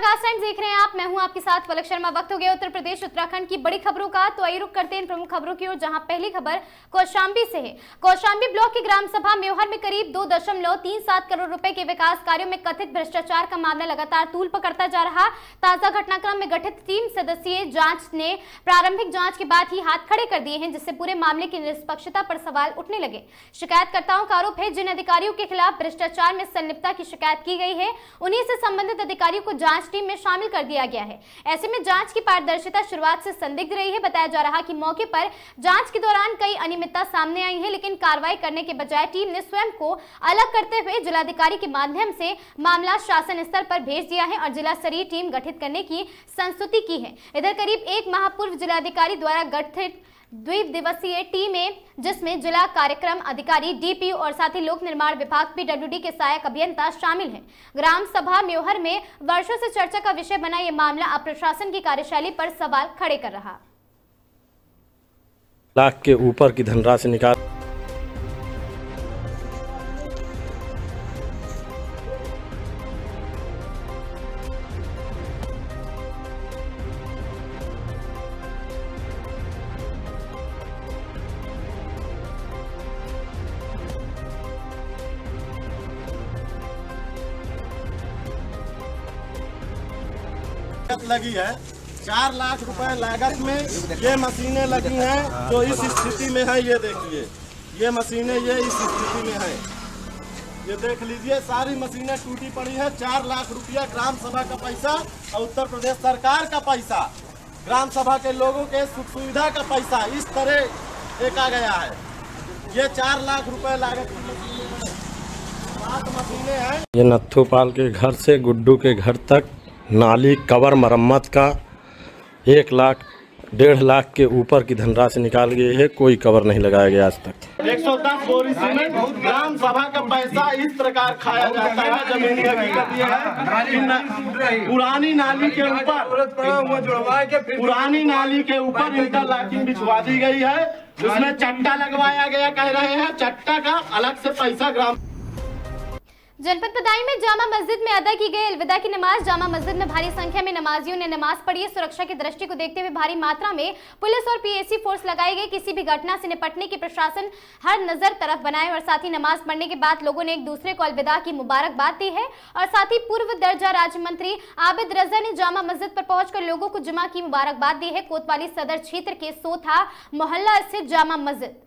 नमस्कार, आज टाइम्स देख रहे हैं आप। मैं हूं आपके साथ पलक शर्मा। वक्त हो गया उत्तर प्रदेश उत्तराखंड की बड़ी खबरों का, तो आइए रुक करते हैं इन प्रमुख खबरों की ओर, जहां पहली खबर कौशांबी से है। कौशांबी ब्लॉक की ग्राम सभा म्योहर में करीब 2.37 करोड़ रुपए के विकास कार्यों में कथित भ्रष्टाचार का मामला लगातार तूल पकड़ता जा रहा। ताजा घटनाक्रम में गठित 3 सदस्यीय जांच ने प्रारंभिक जांच के बाद ही हाथ खड़े कर दिए हैं, जिससे पूरे मामले की निष्पक्षता पर सवाल उठने लगे। शिकायतकर्ताओं का आरोप है, जिन अधिकारियों के खिलाफ भ्रष्टाचार में संलिप्तता की शिकायत की गई है, उन्हीं से संबंधित अधिकारियों को जांच टीम में शामिल कर दिया गया है। ऐसे में जांच की पारदर्शिता शुरुआत से संदिग्ध रही है। बताया जा रहा कि मौके पर जांच के दौरान कई अनियमितता सामने आई है, लेकिन कार्रवाई करने के बजाय टीम ने स्वयं को अलग करते हुए जिलाधिकारी के माध्यम से मामला शासन स्तर पर भेज दिया है और जिला स्तरीय टीम गठित करने की संस्तुति की है। इधर करीब 1 माह पूर्व जिलाधिकारी द्वारा गठित द्विदिवसीय टीम है, जिसमें जिला कार्यक्रम अधिकारी, डीपीओ और साथ ही लोक निर्माण विभाग पीडब्ल्यूडी के सहायक अभियंता शामिल हैं। ग्राम सभा म्योहर में वर्षों से चर्चा का विषय बना यह मामला अब प्रशासन की कार्यशैली पर सवाल खड़े कर रहा। लाख के ऊपर की धनराशि निकाल लगी है। 4 लाख रुपए लागत में ये मशीनें लगी हैं, जो इस स्थिति में है। ये देखिए, ये मशीनें ये इस स्थिति में है। ये देख लीजिए, सारी मशीनें टूटी पड़ी है। 4 लाख रुपया ग्राम सभा का पैसा और उत्तर प्रदेश सरकार का पैसा, ग्राम सभा के लोगों के सुख सुविधा का पैसा इस तरह फेंका गया है। ये 4 लाख रुपए लागत की 7 मशीनें हैं। ये नथुपाल के घर से गुड्डू के घर तक नाली कवर मरम्मत का 1 लाख 1.5 लाख के ऊपर की धनराशि निकाल गई है। कोई कवर नहीं लगाया गया आज तक। 110 बोरी सीमेंट ग्राम सभा का पैसा इस प्रकार खाया जाता है। जमीन हकीकत ये है, पुरानी नाली के ऊपर इंटरलॉकिंग बिछवा दी गई है, उसमें चट्टा लगवाया गया। कह रहे हैं चट्टा का अलग से पैसा ग्राम। जनपद बदायूं में जामा मस्जिद में अदा की गई अलविदा की नमाज। जामा मस्जिद में भारी संख्या में नमाजियों ने नमाज पढ़ी है। सुरक्षा की दृष्टि को देखते हुए भारी मात्रा में पुलिस और पीएसी फोर्स लगाई गई। किसी भी घटना से निपटने की प्रशासन हर नजर तरफ बनाए और साथ ही नमाज पढ़ने के बाद लोगों ने एक दूसरे को अलविदा की मुबारकबाद दी है। और साथ ही पूर्व दर्जा राज्य मंत्री आबिद रजा ने जामा मस्जिद पर पहुंचकर लोगों को जुमा की मुबारकबाद दी है। कोतवाली सदर क्षेत्र के सोथा मोहल्ला स्थित जामा मस्जिद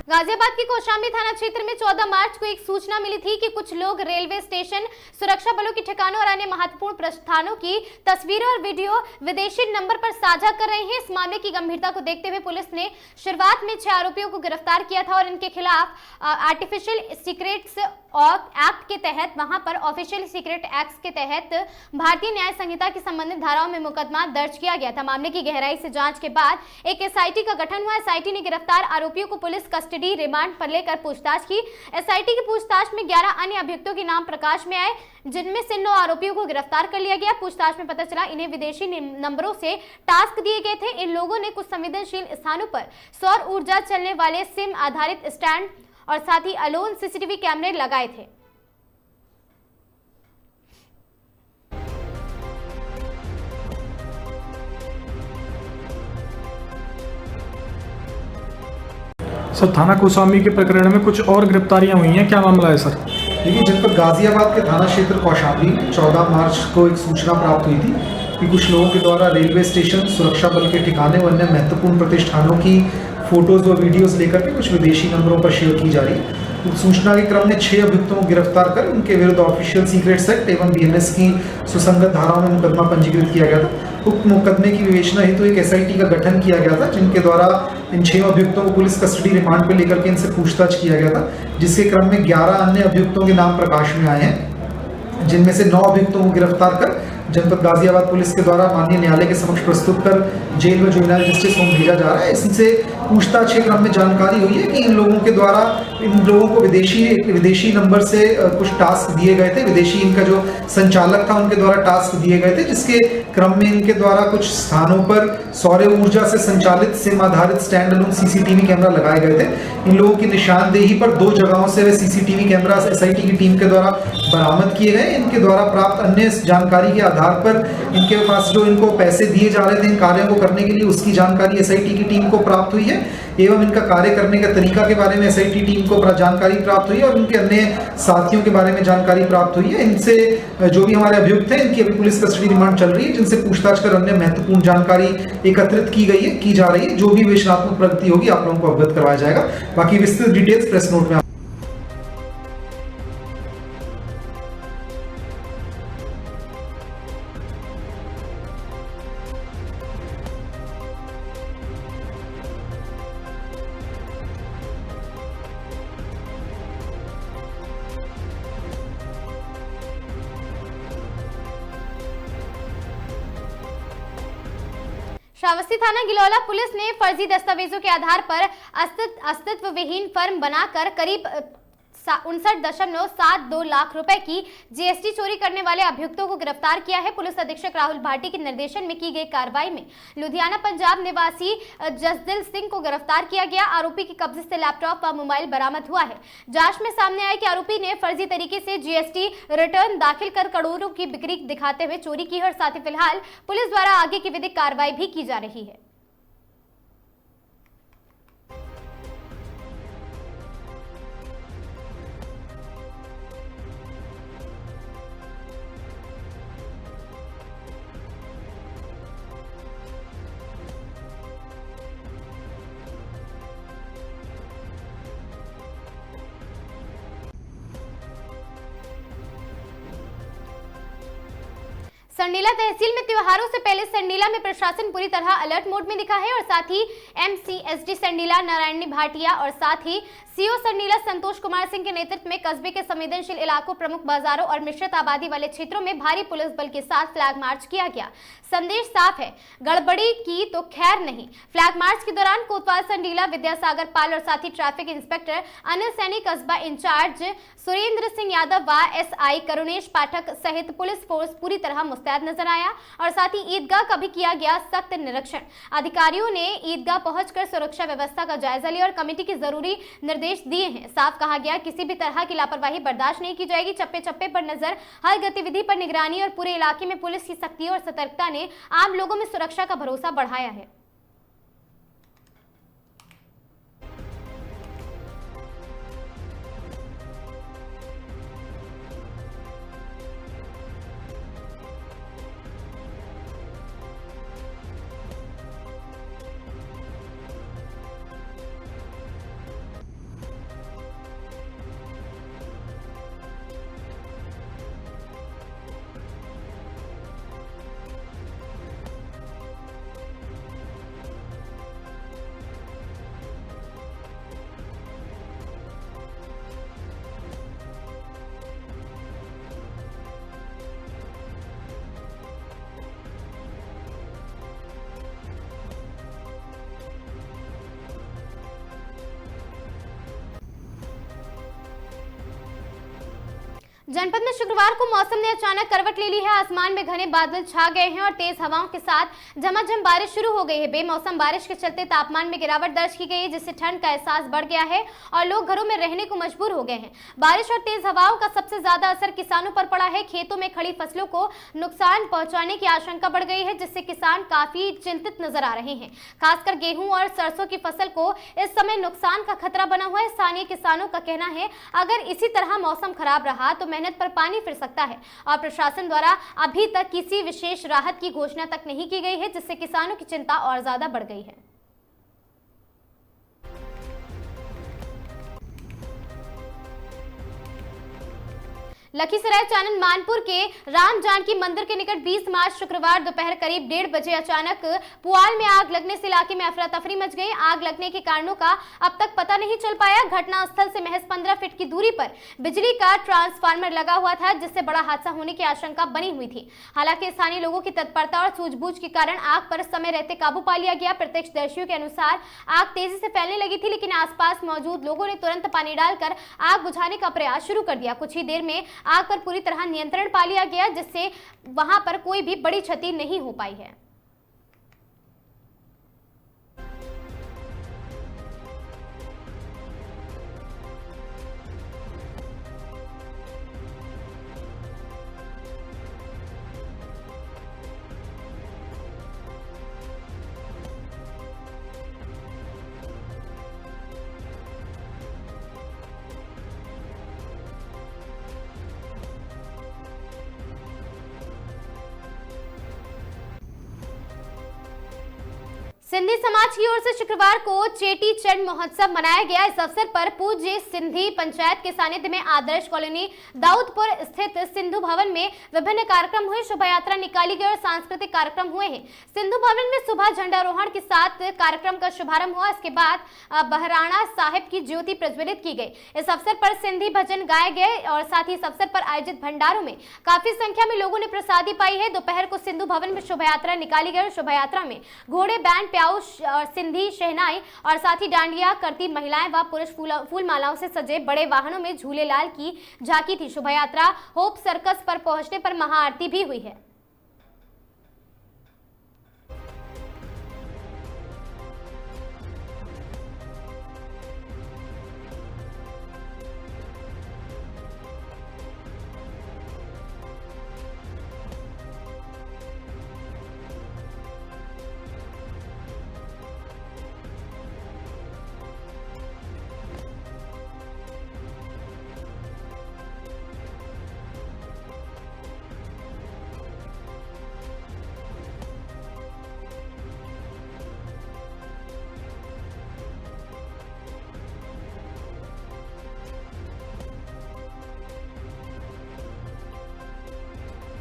गाजियाबाद के कौशांबी थाना क्षेत्र में 14 मार्च को एक सूचना मिली थी कि कुछ लोग रेलवे स्टेशन, सुरक्षा बलों के ठिकानों और अन्य महत्वपूर्ण प्रस्थानों की तस्वीरें और वीडियो विदेशी नंबर पर साझा कर रहे हैं। इस मामले की गंभीरता को देखते हुए पुलिस ने शुरुआत में 6 आरोपियों को गिरफ्तार किया था और इनके खिलाफ आर्टिफिशियल सीक्रेट्स एक्ट के तहत ऑफिशियल सीक्रेट एक्ट के तहत भारतीय न्याय संहिता की संबंधित धाराओं में मुकदमा दर्ज किया गया था। मामले की गहराई से जांच के बाद एक एसआईटी का गठन हुआ। एसआईटी ने गिरफ्तार आरोपियों को पुलिस कस्टडी रिमांड पर लेकर पूछताछ की। एसआईटी की पूछताछ में 11 अन्य अभियुक्तों के नाम प्रकाश में आए, जिनमें से 9 आरोपियों को गिरफ्तार कर लिया गया। पूछताछ में पता चला इन्हें विदेशी नंबरों से टास्क दिए गए थे। इन लोगों ने कुछ संवेदनशील स्थानों पर सौर ऊर्जा चलने वाले सिम आधारित स्टैंड और साथ ही अलोन सीसीटीवी कैमरे लगाए थे। सर, थाना कौशांबी के प्रकरण में कुछ और गिरफ्तारियां हुई हैं, क्या मामला है सर? देखिए, जनपद गाजियाबाद के थाना क्षेत्र कौशांबी 14 मार्च को एक सूचना प्राप्त हुई थी कि कुछ लोगों के द्वारा रेलवे स्टेशन, सुरक्षा बल के ठिकाने व अन्य महत्वपूर्ण प्रतिष्ठानों की फोटोज व वीडियोस लेकर के कुछ विदेशी नंबरों पर शेयर की जा रही है। उस सूचना के क्रम में 6 अभियुक्तों को गिरफ्तार कर उनके विरुद्ध ऑफिशियल सीक्रेट्स एक्ट एवं बीएनएस की सुसंगत धाराओं में मुकदमा पंजीकृत किया गया था। उक्त मुकदमे की विवेचना हेतु एक एसआईटी का गठन किया गया था, जिनके द्वारा इन 6 अभियुक्तों को पुलिस कस्टडी रिमांड पर लेकर के इनसे पूछताछ किया गया था, जिसके क्रम में 11 अन्य अभियुक्तों के नाम प्रकाश में आए हैं, जिनमें से 9 अभियुक्तों को गिरफ्तार कर जनपद गाजियाबाद पुलिस के द्वारा माननीय न्यायालय के समक्ष प्रस्तुत कर जेल में जुवेनाइल जस्टिस होम भेजा जा रहा है। इससे पूछताछ के क्रम में जानकारी हुई है कि इन लोगों को विदेशी नंबर से कुछ टास्क दिए गए थे। विदेशी इनका जो संचालक था उनके द्वारा टास्क दिए गए थे, जिसके क्रम में इनके द्वारा कुछ स्थानों पर सौर ऊर्जा से संचालित सिम आधारित स्टैंड अलोन सीसीटीवी कैमरा लगाए गए थे। इन लोगों की निशानदेही पर 2 जगहों से वे सीसीटीवी कैमरा एसआईटी की टीम के द्वारा बरामद किए गए। इनके द्वारा प्राप्त अन्य जानकारी के आधार पर इनके पास जो इनको पैसे दिए जा रहे थे इन कार्यों को करने के लिए, उसकी जानकारी एसआईटी की टीम को प्राप्त हुई है एवं इनका कार्य करने का तरीका के बारे में एसआईटी टीम को जानकारी प्राप्त हुई है और उनके अन्य साथियों के बारे में जानकारी प्राप्त हुई है। इनसे जो भी हमारे अभियुक्त हैं, इनकी अभी पुलिस कस्टडी रिमांड चल रही है, जिनसे पूछताछ कर अन्य महत्वपूर्ण जानकारी एकत्रित की जा रही है। जो भी विवेचनात्मक प्रगति होगी आप लोगों को अवगत करवाया जाएगा। बाकी विस्तृत डिटेल्स प्रेस नोट में। श्रावस्ती थाना गिलौला पुलिस ने फर्जी दस्तावेजों के आधार पर अस्तित्व विहीन फर्म बनाकर करीब 59.72 लाख रुपए की जीएसटी चोरी करने वाले अभियुक्तों को गिरफ्तार किया है। पुलिस अधीक्षक राहुल भाटी के निर्देशन में की गई कार्रवाई में लुधियाना पंजाब निवासी जसदिल सिंह को गिरफ्तार किया गया। आरोपी के कब्जे से लैपटॉप व मोबाइल बरामद हुआ है। जांच में सामने आया कि आरोपी ने फर्जी तरीके से जीएसटी रिटर्न दाखिल कर करोड़ों की बिक्री दिखाते हुए चोरी की है और साथ ही फिलहाल पुलिस द्वारा आगे की विधिक कार्रवाई भी की जा रही है। सरनीला तहसील में त्योहारों से पहले सरनीला में प्रशासन पूरी तरह अलर्ट मोड में दिखा है और साथ ही एमसीएसडी सरनीला नारायणी भाटिया और साथ ही सीओ सरनीला संतोष कुमार सिंह के नेतृत्व में कस्बे के संवेदनशील इलाकों, प्रमुख बाजारों और मिश्रित आबादी वाले क्षेत्रों में भारी पुलिस बल के साथ फ्लैग मार्च किया गया। संदेश साफ है, गड़बड़ी की तो खैर नहीं। फ्लैग मार्च के दौरान कोतवाल सरनीला विद्यासागर पाल और साथ ही ट्रैफिक इंस्पेक्टर अनिल सैनी, कस्बा इंचार्ज सुरेंद्र सिंह यादव व एसआई करुणेश पाठक सहित पुलिस फोर्स पूरी तरह मुस्तैद नजर आया और साथ ही ईदगाह का भी किया गया सख्त निरीक्षण। अधिकारियों ने ईदगाह पहुंचकर सुरक्षा व्यवस्था का जायजा लिया और कमेटी के जरूरी निर्देश दिए हैं। साफ कहा गया, किसी भी तरह की लापरवाही बर्दाश्त नहीं की जाएगी। चप्पे चप्पे पर नजर, हर गतिविधि पर निगरानी और पूरे इलाके में पुलिस की सख्ती और सतर्कता ने आम लोगों में सुरक्षा का भरोसा बढ़ाया है। जनपद में शुक्रवार को मौसम ने अचानक करवट ले ली है। आसमान में घने बादल छा गए हैं और तेज हवाओं के साथ झमाझम बारिश शुरू हो गई है। बेमौसम बारिश के चलते तापमान में गिरावट दर्ज की गई है, जिससे ठंड का एहसास बढ़ गया है और लोग घरों में रहने को मजबूर हो गए हैं। बारिश और तेज हवाओं का सबसे ज्यादा असर किसानों पर पड़ा है। खेतों में खड़ी फसलों को नुकसान पहुंचाने की आशंका बढ़ गई है, जिससे किसान काफी चिंतित नजर आ रहे हैं। खासकर गेहूं और सरसों की फसल को इस समय नुकसान का खतरा बना हुआ है। स्थानीय किसानों का कहना है, अगर इसी तरह मौसम खराब रहा तो मेहनत पर पानी फिर सकता है और प्रशासन द्वारा अभी तक किसी विशेष राहत की घोषणा तक नहीं की गई है, जिससे किसानों की चिंता और ज्यादा बढ़ गई है। लखीसराय चानन मानपुर के राम जानकी मंदिर के निकट 20 मार्च शुक्रवार दोपहर करीब 1:30 बजे अचानक पुआल में आग लगने से इलाके में अफरा तफरी मच गई। आग लगने के कारणों का अब तक पता नहीं चल पाया। घटना स्थल से महज 15 फीट की दूरी पर बिजली का ट्रांसफार्मर लगा हुआ था, जिससे बड़ा हादसा होने की आशंका बनी हुई थी। हालांकि स्थानीय लोगों की तत्परता और सूझबूझ के कारण आग पर समय रहते काबू पा लिया गया। प्रत्यक्षदर्शियों के अनुसार आग तेजी से फैलने लगी थी, लेकिन आसपास मौजूद लोगों ने तुरंत पानी डालकर आग बुझाने का प्रयास शुरू कर दिया। कुछ ही देर में आग पर पूरी तरह नियंत्रण पा लिया गया, जिससे वहां पर कोई भी बड़ी क्षति नहीं हो पाई है। सिंधी समाज की ओर से शुक्रवार को चेटी चंड महोत्सव मनाया गया। इस अवसर पर पूज्य सिंधी पंचायत के सानिध्य में आदर्श कॉलोनी दाऊदपुर स्थित सिंधु भवन में विभिन्न कार्यक्रम हुए। शोभा यात्रा निकाली गई और सांस्कृतिक कार्यक्रम हुए हैं। सिंधु भवन में सुबह झंडारोहण के साथ कार्यक्रम का शुभारंभ हुआ। इसके बाद बहराणा साहिब की ज्योति प्रज्वलित की गई। इस अवसर पर सिंधी भजन गाए गए और साथ ही इस अवसर पर आयोजित भंडारों में काफी संख्या में लोगों ने प्रसादी पाई है। दोपहर को सिंधु भवन में शोभा यात्रा निकाली गई। शोभा यात्रा में घोड़े, बैंड, और सिंधी शहनाई और साथ ही डांडिया करती महिलाएं व पुरुष फूल मालाओं से सजे बड़े वाहनों में झूलेलाल की झांकी थी। शोभा यात्रा होप सर्कस पर पहुंचने पर महाआरती भी हुई है।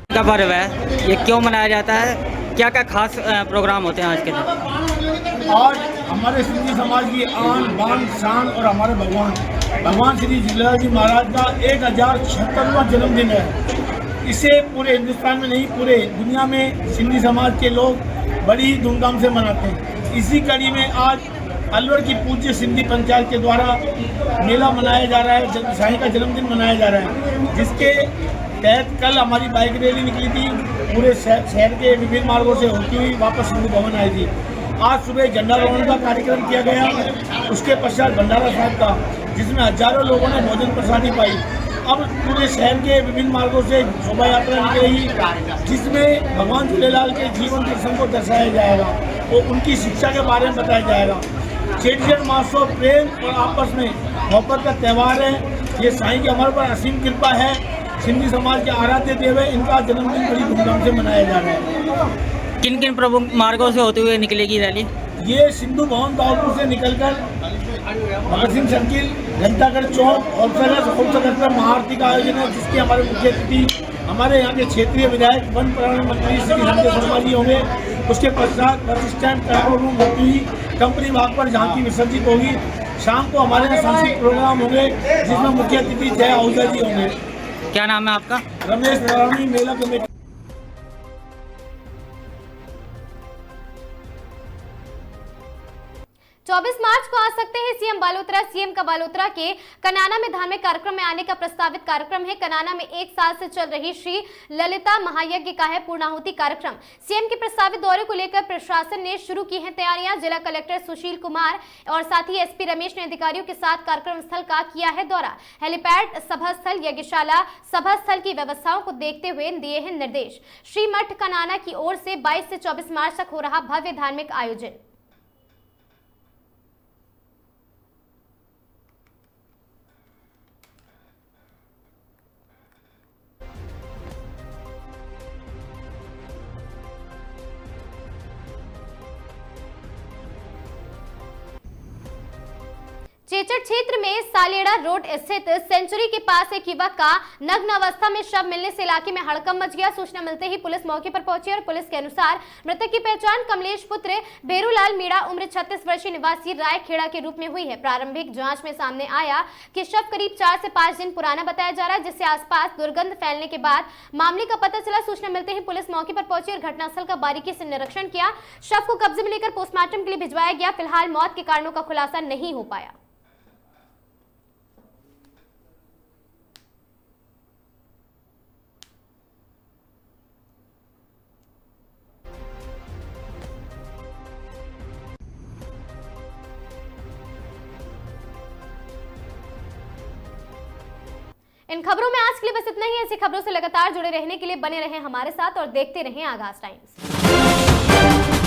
का पर्व है, ये क्यों मनाया जाता है, क्या क्या खास प्रोग्राम होते हैं आज के दिन? आज हमारे सिंधी समाज की आन बान शान और हमारे भगवान श्री झूलेलाल जी महाराज का 1076वां जन्मदिन है। इसे पूरे हिंदुस्तान में नहीं, पूरे दुनिया में सिंधी समाज के लोग बड़ी धूमधाम से मनाते हैं। इसी कड़ी में आज अलवर की पूज्य सिंधी पंचायत के द्वारा मेला मनाया जा रहा है, साईं का जन्मदिन मनाया जा रहा है, जिसके तहत कल हमारी बाइक रैली निकली थी। पूरे शहर के विभिन्न मार्गों से होती हुई वापस सिंधु भवन आई थी। आज सुबह झंडारोहण का कार्यक्रम किया गया, उसके पश्चात भंडारा साहब का, जिसमें हजारों लोगों ने भोजन प्रसादी पाई। अब पूरे शहर के विभिन्न मार्गों से शोभा यात्रा निकलेगी, जिसमें भगवान झूलेलाल के जीवन दर्शन को दर्शाया जाएगा और उनकी शिक्षा के बारे में बताया जाएगा। चेटी चंड महोत्सव प्रेम और आपस में मोहब्बत का त्यौहार है। ये साईं की हमारे पर असीम कृपा है। सिंधी समाज के आराध्य देव है, इनका जन्मदिन बड़ी धूमधाम से मनाया जा रहा है। किन किन प्रमुख मार्गों से होते हुए निकलेगी रैली? ये सिंधु भवन दाऊदपुर से निकलकर भगत सिंह सर्किल, घंटागढ़ चौक, होपसगर पर महाआरती का आयोजन है, जिसके हमारे मुख्य अतिथि हमारे यहाँ के क्षेत्रीय विधायक वन पर्यावरण मंत्री श्री संजय शर्मा जी होंगे। उसके पश्चात बस स्टैंड कंट्रोल रूम होती हुई कंपनी बाग पर झांकी विसर्जित होगी। शाम को हमारे यहाँ सांस्कृतिक प्रोग्राम होंगे, जिसमें मुख्य अतिथि जय आहूजा जी होंगे। क्या नाम है आपका? रमेश नारायणी, मेला कमेटी। 24 मार्च को आ सकते हैं सीएम बालोतरा। सीएम का बालोतरा के कनाना में धार्मिक कार्यक्रम में आने का प्रस्तावित कार्यक्रम है। कनाना में 1 साल से चल रही श्री ललिता महायज्ञ का है पूर्णाहुति कार्यक्रम। सीएम के प्रस्तावित दौरे को लेकर प्रशासन ने शुरू की हैं तैयारियां। जिला कलेक्टर सुशील कुमार और साथ ही एसपी रमेश ने अधिकारियों के साथ कार्यक्रम स्थल का किया है दौरा। हेलीपैड, सभा स्थल, यज्ञशाला, सभा स्थल की व्यवस्थाओं को देखते हुए दिए हैं निर्देश। श्री मठ कनाना की ओर से 22 से 24 मार्च तक हो रहा भव्य धार्मिक आयोजन। चेचट क्षेत्र में सालेड़ा रोड स्थित सेंचुरी के पास एक युवक का नग्न अवस्था में शव मिलने से इलाके में हड़कंप मच गया। सूचना मिलते ही पुलिस मौके पर पहुंची और पुलिस के अनुसार मृतक की पहचान कमलेश पुत्र बेरूलाल मीणा उम्र 36 वर्षीय निवासी रायखेड़ा के रूप में हुई है। प्रारंभिक जांच में सामने आया कि शव करीब 4 से 5 दिन पुराना बताया जा रहा है, जिससे आसपास दुर्गंध फैलने के बाद मामले का पता चला। सूचना मिलते ही पुलिस मौके पर पहुंची और घटनास्थल का बारीकी से निरीक्षण किया। शव को कब्जे में लेकर पोस्टमार्टम के लिए भिजवाया गया। फिलहाल मौत के कारणों का खुलासा नहीं हो पाया। इन खबरों में आज के लिए बस इतना ही। ऐसी खबरों से लगातार जुड़े रहने के लिए बने रहें हमारे साथ और देखते रहें आगाज टाइम्स।